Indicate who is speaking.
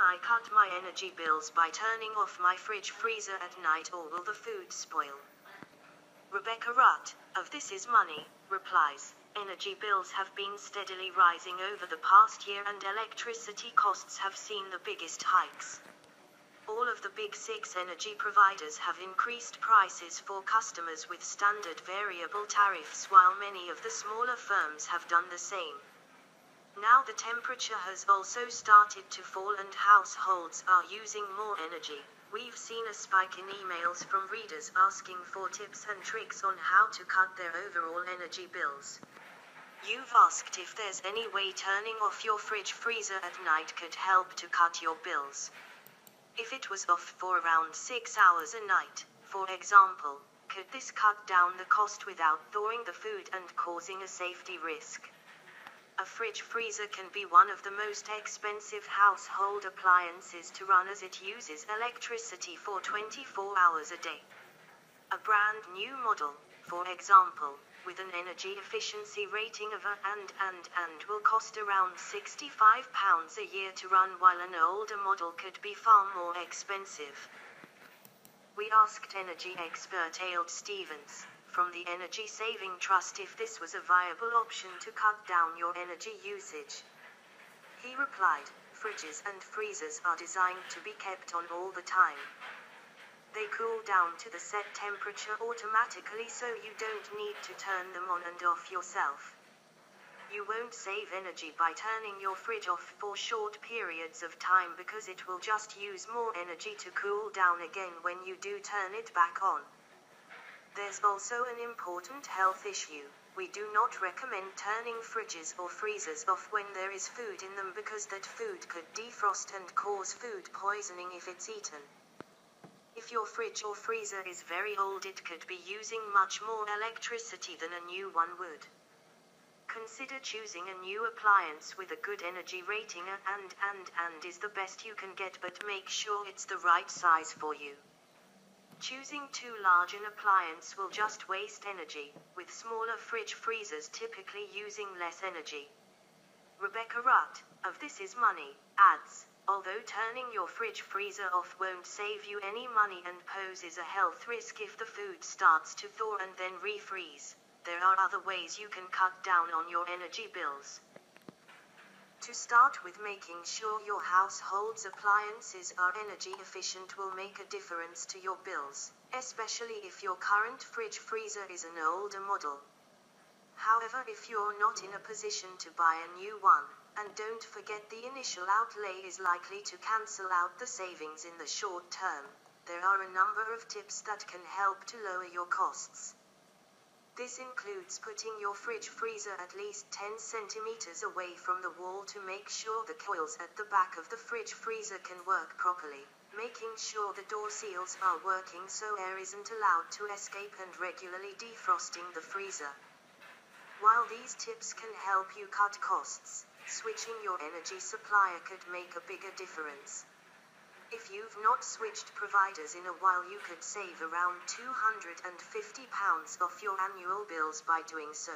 Speaker 1: I cut my energy bills by turning off my fridge freezer at night, or will the food spoil? Rebecca Rutt, of This Is Money, replies, energy bills have been steadily rising over the past year and electricity costs have seen the biggest hikes. All of the big six energy providers have increased prices for customers with standard variable tariffs, while many of the smaller firms have done the same. Now the temperature has also started to fall and households are using more energy. We've seen a spike in emails from readers asking for tips and tricks on how to cut their overall energy bills. You've asked if there's any way turning off your fridge freezer at night could help to cut your bills. If it was off for around 6 hours a night, for example, could this cut down the cost without thawing the food and causing a safety risk? A fridge freezer can be one of the most expensive household appliances to run, as it uses electricity for 24 hours a day. A brand new model, for example, with an energy efficiency rating of A and will cost around £65 a year to run, while an older model could be far more expensive. We asked energy expert Ailed Stevens, from the Energy Saving Trust, if this was a viable option to cut down your energy usage. He replied, fridges and freezers are designed to be kept on all the time. They cool down to the set temperature automatically, so you don't need to turn them on and off yourself. You won't save energy by turning your fridge off for short periods of time, because it will just use more energy to cool down again when you do turn it back on. There's also an important health issue. We do not recommend turning fridges or freezers off when there is food in them, because that food could defrost and cause food poisoning if it's eaten. If your fridge or freezer is very old, it could be using much more electricity than a new one would. Consider choosing a new appliance with a good energy rating. And is the best you can get, but make sure it's the right size for you. Choosing too large an appliance will just waste energy, with smaller fridge freezers typically using less energy. Rebecca Rutt, of This Is Money, adds, although turning your fridge freezer off won't save you any money and poses a health risk if the food starts to thaw and then refreeze, there are other ways you can cut down on your energy bills. To start with, making sure your household's appliances are energy efficient will make a difference to your bills, especially if your current fridge freezer is an older model. However, if you're not in a position to buy a new one, and don't forget the initial outlay is likely to cancel out the savings in the short term, there are a number of tips that can help to lower your costs. This includes putting your fridge freezer at least 10 centimeters away from the wall to make sure the coils at the back of the fridge freezer can work properly, making sure the door seals are working so air isn't allowed to escape, and regularly defrosting the freezer. While these tips can help you cut costs, switching your energy supplier could make a bigger difference. If you've not switched providers in a while, you could save around £250 off your annual bills by doing so.